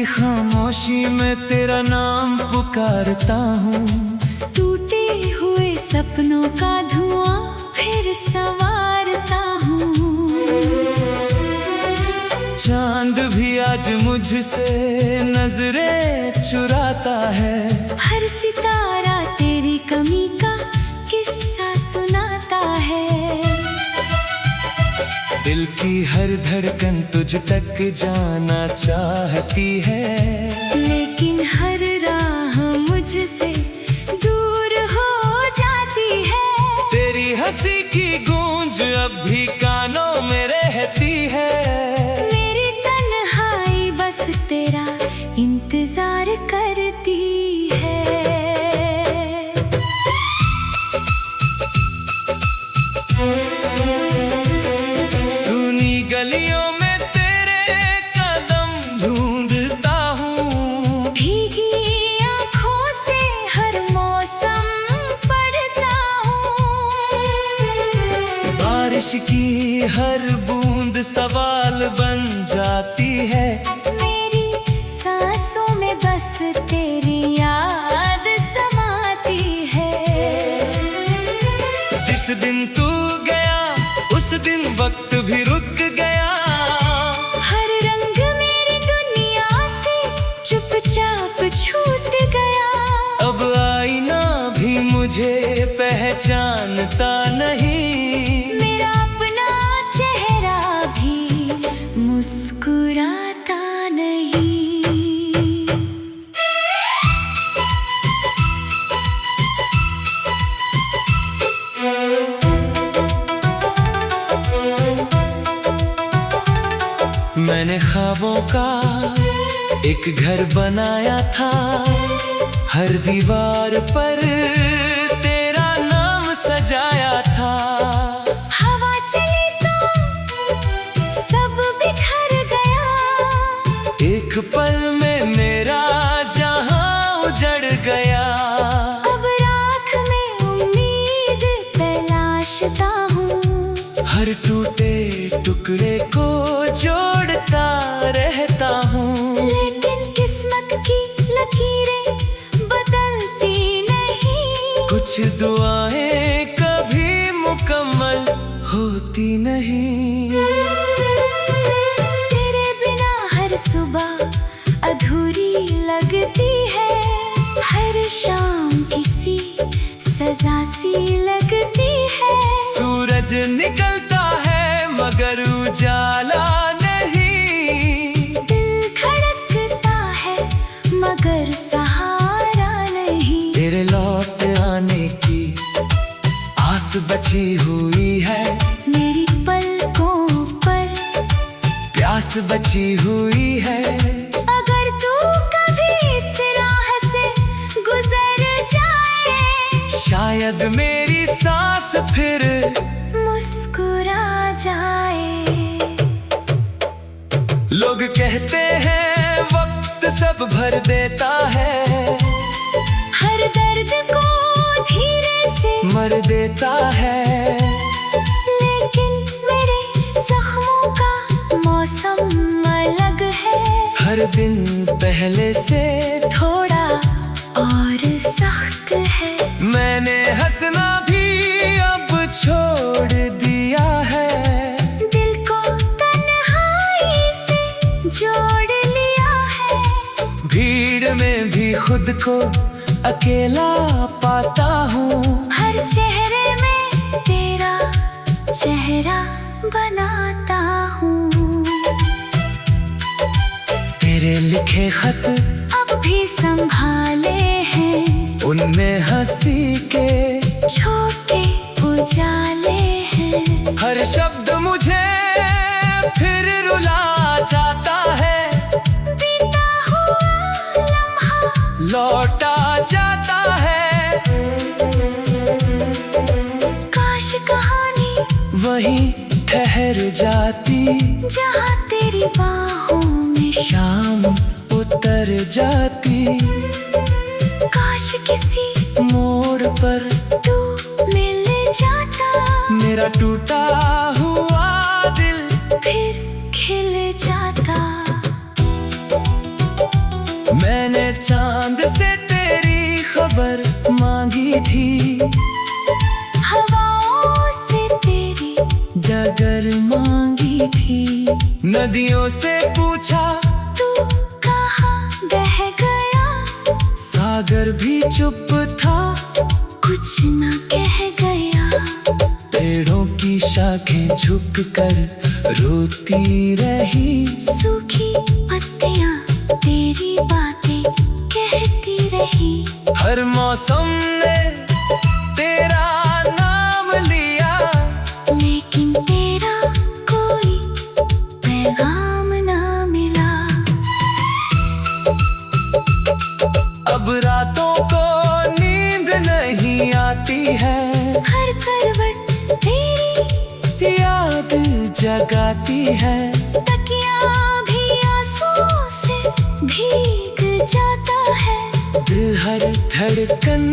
खामोशी में तेरा नाम पुकारता हूँ। टूटे हुए सपनों का धुआं फिर संवारता हूँ। चांद भी आज मुझसे नजरें चुराता है। हर सितारा तेरी कमी का किस्सा सुनाता है। दिल की हर धड़कन तुझ तक जाना चाहती है, लेकिन हर राह मुझसे दूर हो जाती है। तेरी हंसी की गूंज अब भी कानों में रहती है। मेरी तन्हाई बस तेरा इंतजार करती है। सुनी गलियों में तेरे कदम ढूंढता हूँ। भीगी आँखों से हर मौसम पढ़ता हूँ। बारिश की हर बूंद सवाल बन जाती है। मेरी सांसों में बस तेरी याद समाती है। जिस दिन तू गया उस दिन वक्त भी रुक गया। हर रंग मेरी दुनिया से चुपचाप छूट गया। अब आईना भी मुझे पहचानता नहीं। मेरा अपना चेहरा भी मुस्कुराता नहीं। मैंने ख्वाबों का एक घर बनाया था। हर दीवार पर तेरा नाम सजाया था। हवा चली तो सब बिखर गया। एक पल में मेरा जहां उजड़ गया। अब राख में उम्मीद तलाशता हूँ। हर टूटे टुकड़े को जोड़ता रहता हूँ। लेकिन किस्मत की लकीरें बदलती नहीं। कुछ दुआएं कभी मुकम्मल होती नहीं। तेरे बिना हर सुबह अधूरी लगती है। हर शाम किसी सजा सी लगती है। सूरज निकलता है मगर उजाला नहीं। दिल धड़कता है मगर सहारा नहीं। तेरे लौट आने की आस बची हुई है। मेरी पलकों पर प्यास बची हुई है। अगर तू कभी इस राह से गुजर जाए, शायद मेरी सांस फिर मुस्कुरा जाए। लोग कहते हैं वक्त सब भर देता है। हर दर्द को धीरे से मर देता है। लेकिन मेरे जख्मों का मौसम अलग है। हर दिन पहले से थोड़ा और सख्त है। मैंने हंसना भी अब छोड़ दिया है। दिल को तन्हाई से जोड़ लिया है। भीड़ में भी खुद को अकेला पाता हूँ। हर चेहरे में तेरा चेहरा बनाता हूँ। तेरे लिखे खत अब भी संभाले हैं। उनमें हंसी के छोटे उजाले हैं। हर शब्द मुझे फिर रुला जाता है। बीता हुआ लम्हा लौटा जाता है। काश कहानी वहीं ठहर जाती। जहाँ तेरी बाहों में शाम उतर जाती। काश किसी मोड़ पर तू मिल जाता। मेरा टूटा हुआ दिल फिर खिल जाता। चांद से तेरी खबर मांगी थी, हवाओं से तेरी डगर मांगी थी। नदियों से पूछा तू कहाँ बह गया, सागर भी चुप था, कुछ न कह गया। पेड़ों की शाखें झुक कर रोती रही, सूखी पत्तियां तेरी बातें कहती रही। हर मौसम ने तेरा नाम लिया, लेकिन तेरा कोई पैगाम ना मिला। अब रातों को नींद नहीं आती है, हर करवट तेरी याद जगाती है। तकिया भी आंसुओं से भीग जाता है, दिल हर धड़कन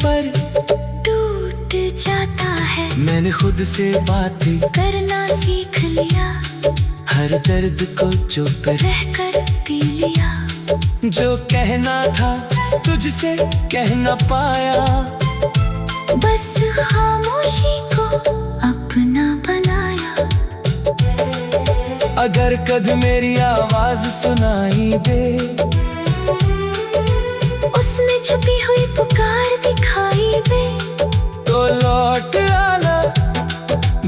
पर टूट जाता है। मैंने खुद से बातें करना सीख लिया, हर दर्द को चुप रहकर पी लिया। जो कहना था तुझसे कह न पाया, बस खामोशी को अपना बनाया। अगर कद मेरी आवाज सुनाई दे, उसमें छुपी हुई पुकार दिखाई दे, तो लौट आना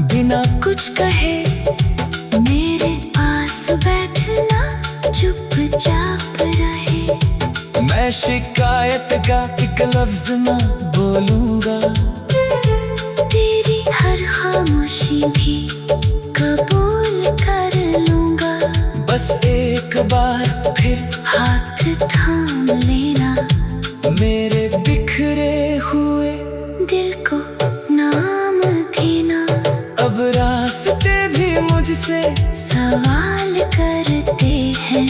बिना कुछ कहे मेरे पास बैठना, चुपचाप रहे। मैं शिकायत का एक लफ्ज ना बोलूंगा, तेरी हर खामोशी भी कबूल कर लूंगा। बस एक बार फिर हाथ थाम लेना, मेरे बिखरे हुए दिल को नाम देना। अब रास्ते भी मुझसे सवाल करते हैं,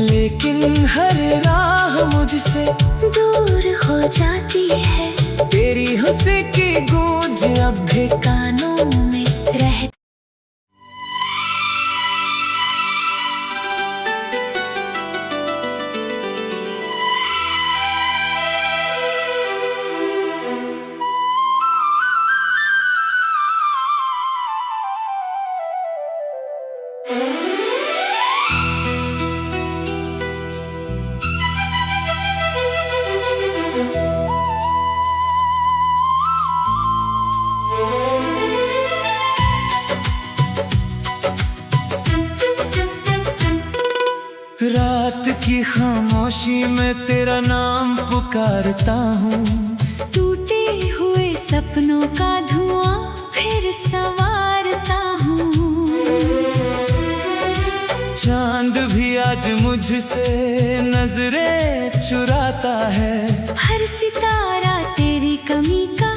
लेकिन हर राह मुझसे दूर हो जाती है। तेरी हंसी की गूंज अब भी कानों में रह रात की खामोशी में तेरा नाम पुकारता हूँ। टूटे हुए सपनों का धुआं फिर संवारता हूँ। चांद भी आज मुझसे नजरें चुराता है, हर सितारा तेरी कमी का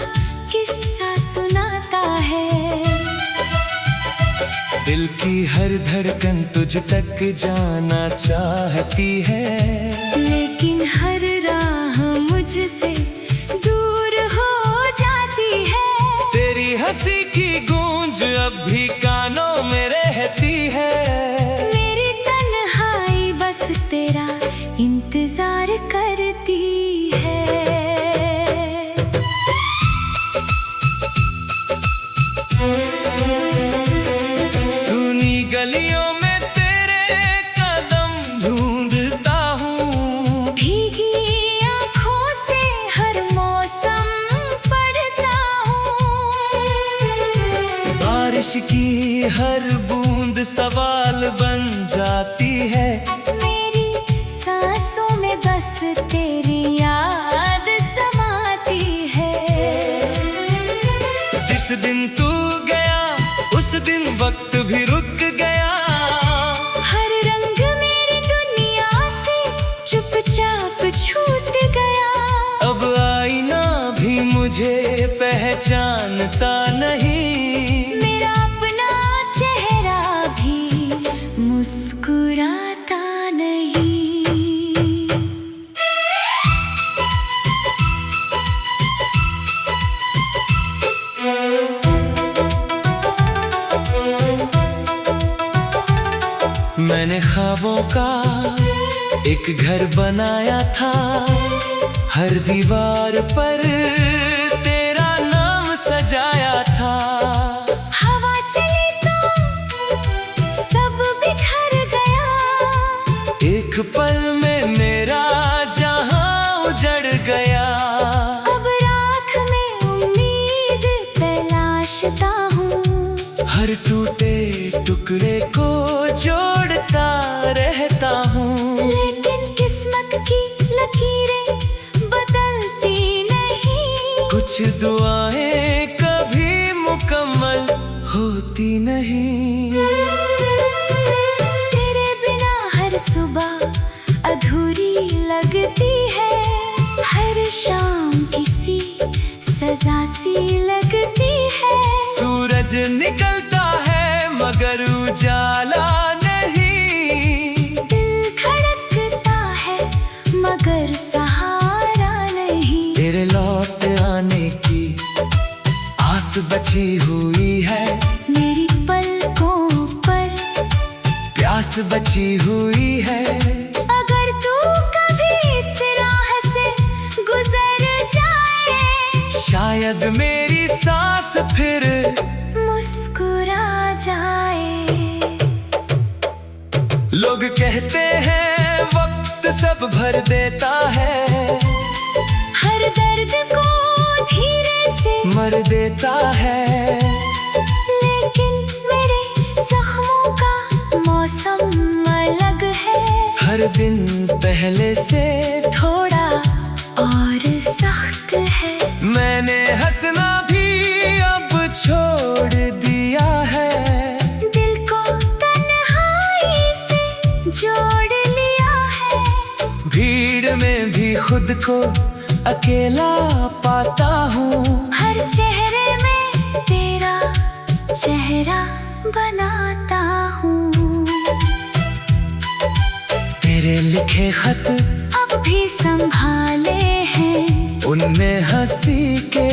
किस्सा सुनाता है। दिल की हर धड़कन तुझ तक जाना चाहती है, लेकिन हर राह मुझसे दूर हो जाती है। तेरी हंसी की गूंज अब भी कानों में रहती है। मेरी तन्हाई बस तेरा इंतजार करती है। सुनी गलियों में तेरे कदम ढूंढता हूँ, भीगी आँखों से हर मौसम पढ़ता हूँ। बारिश की हर बूंद सवाल बन जाती है। मेरी सांसों में बस तेरी याद समाती है। जिस दिन तू गया उस दिन वक्त भी रुक गया, हर रंग मेरी दुनिया से चुपचाप छूट गया। अब आईना भी मुझे पहचानता नहीं, मेरा अपना चेहरा भी मुस्कुराता नहीं। मैंने ख्वाबों का एक घर बनाया था, हर दीवार पर तेरा नाम सजाया था। हवा चली तो सब बिखर गया, एक पल में मेरा जहां उजड़ गया। अब राख में उम्मीद तलाशता हूँ, हर टूटे टुकड़े को जोड़ता रहता हूँ। लेकिन किस्मत की लकीरें बदलती नहीं, कुछ दुआएं कभी मुकम्मल होती नहीं। तेरे बिना हर सुबह अधूरी लगती है, हर शाम किसी सजा सी लगती है। सूरज निकलता है मगर उजाला नहीं, दिल धड़कता है मगर सहारा नहीं। तेरे लौट आने की आस बची हुई है, मेरी पलकों पर प्यास बची हुई है। अगर तू कभी इस राह से गुजर जाए, शायद मेरी सांस फिर मुस्कुरा जाए। लोग कहते हैं वक्त सब भर देता है, हर दर्द को धीरे से मर देता है। लेकिन मेरे जख्मों का मौसम अलग है, हर दिन पहले से थोड़ा और सख्त है। मैंने हंसना भी अब छोड़ दिया है, दिल को तन्हाई से जोड़ लिया है। भीड़ में भी खुद को अकेला पाता हूँ। हर चेहरे में तेरा चेहरा बनाता हूँ, तेरे लिखे खत अब भी संभाले हैं, उनमें हंसी के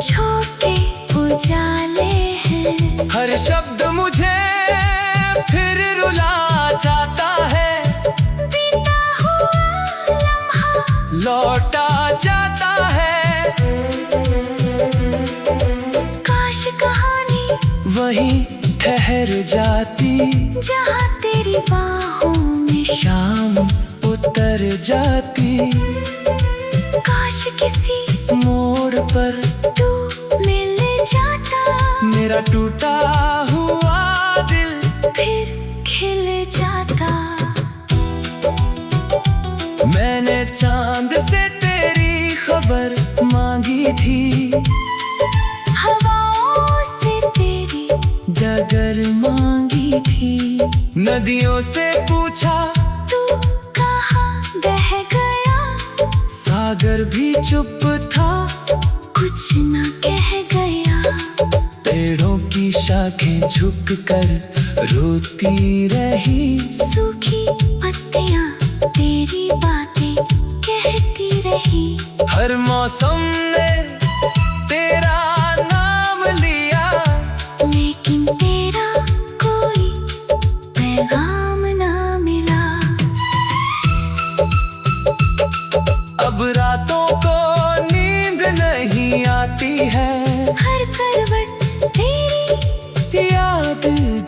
छोटे उजाले हैं। हर शब्द मुझे फिर रुला जाता है, बीता हुआ लम्हा लौटा जाता है। काश कहानी वहीं ठहर जाती, जहाँ तेरी बाहों में शाम उतर जाती। काश किसी मोड़ पर तू मिल जाता, मेरा टूटा हुआ दिल फिर खिल जाता। मैंने चांद से तेरी खबर मांगी थी, हवाओं से तेरी डगर मांगी थी। नदियों से पूछा तू कहाँ बह गया, सागर भी चुप था, कुछ न कह गया। पेड़ों की शाखें झुक कर रोती रही, सूखी पत्तियाँ तेरी बातें कहती रही। हर मौसम ने तेरा नाम लिया, लेकिन तेरा कोई पैगाम ना मिला। अब रातों को नींद नहीं आती है, हर करवट तेरी याद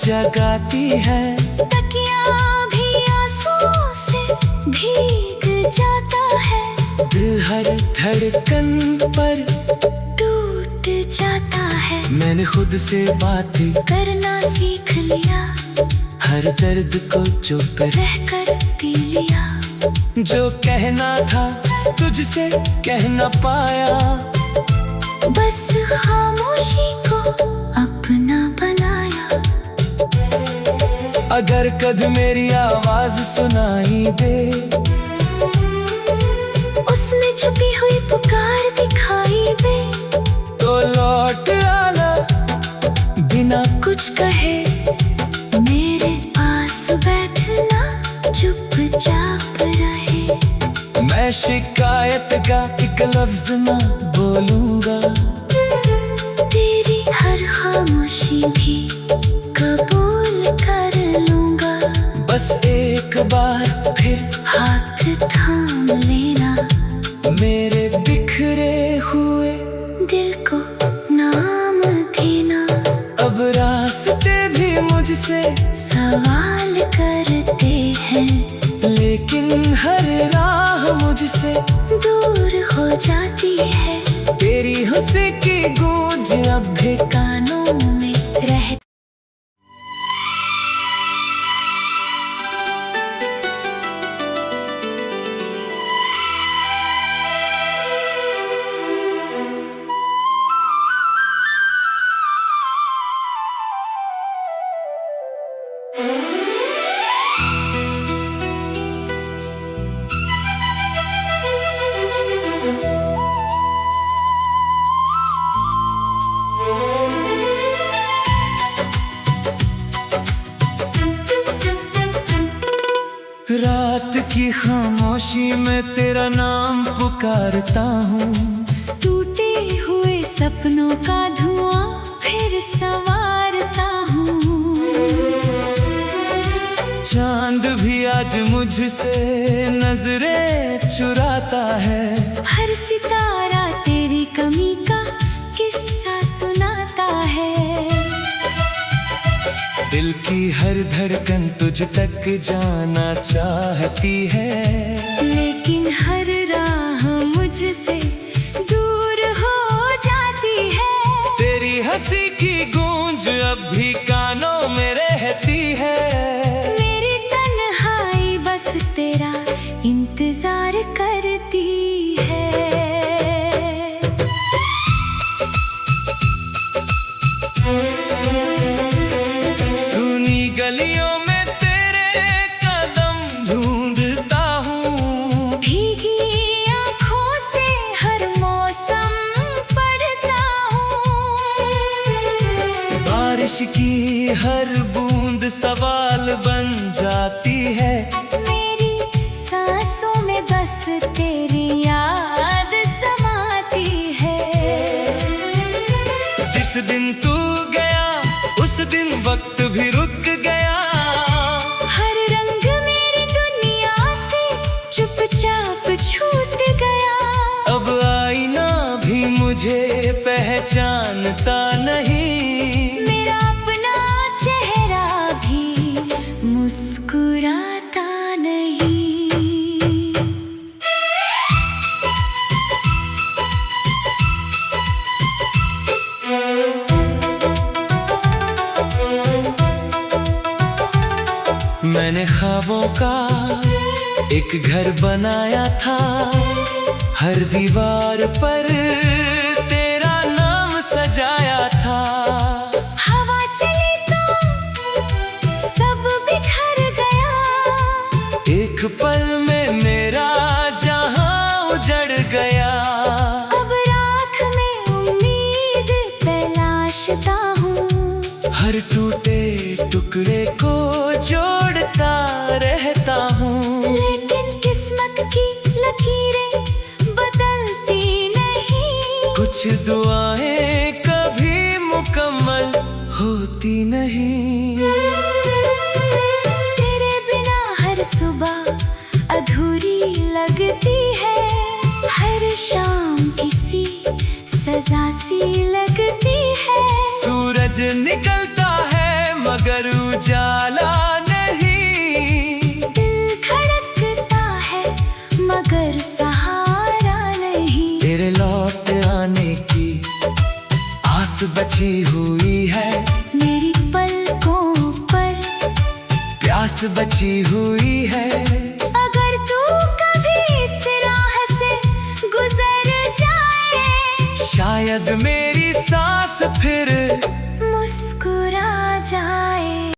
जगाती है। तकिया भी आंसुओं से भीग जाता है, दिल हर धड़कन पर टूट जाता है। मैंने खुद से बात करना सीख लिया, हर दर्द को चुप रहकर पी लिया। जो कहना था तुझसे कह न पाया, बस खामोशी को अपना बनाया। अगर कद मेरी आवाज सुनाई दे, उसमें छुपी हुई पुकार दिखाई दे, तो लौट आना बिना कुछ कहे मेरे पास बैठना, चुपचाप रहे। मैं शिकायत का एक लफ्ज न बोलूंगा, तेरी हर खामोशी भी कबूल कर लूंगा। बस एक बार फिर हाथ मुझसे सवाल करते हैं, लेकिन हर राह मुझसे दूर हो जाती है। तेरी हंसी की गूंज अब भी कानों में रह रात की खामोशी में तेरा नाम पुकारता हूँ। टूटे हुए सपनों का धुआं फिर संवारता हूँ। चांद भी आज मुझसे नजरें चुराता है। हर सितारा तेरी कमी का किस्सा सुनाता है। दिल की हर धड़कन तुझ तक जाना चाहती है, लेकिन हर राह मुझसे दूर हो जाती है। तेरी हंसी की गूंज अब भी कानों में रहती है। मेरी तन्हाई बस तेरा इंतजार करती है। सुनी गलियों में तेरे कदम ढूंढता हूँ। भीगी आँखों से हर मौसम पढ़ता हूँ। बारिश की हर बूंद सवाल बन जाती है। मेरी सांसों में बस तेरी याद समाती है। जिस दिन तू गया उस दिन वक्त भी रुक गया। हर रंग मेरी दुनिया से चुपचाप छूट गया। अब आईना भी मुझे पहचानता नहीं। मेरा अपना चेहरा भी मुस्कुराता नहीं। मैंने ख्वाबों का एक घर बनाया था। हर दीवार पर तेरा नाम सजाया था। हवा चली तो सब बिखर गया। एक पल में मेरा जहां उजड़ गया। अब राख में उम्मीद तलाशता हूँ। हर टूटे टुकड़े को जोड़ता रहता हूँ। लेकिन किस्मत की लकीरें बदलती नहीं। कुछ दुआएं कभी मुकम्मल होती नहीं। तेरे बिना हर सुबह अधूरी लगती है। हर शाम किसी सजा सी लगती है। सूरज निकलता है मगर उजाला नहीं। दिल धड़कता है मगर सहारा नहीं। तेरे लौट आने की आस बची हुई है। मेरी पलकों पर प्यास बची हुई है। अगर तू कभी इस राह से गुजर जाए, शायद मेरी सांस फिर मुस्कुरा जाए।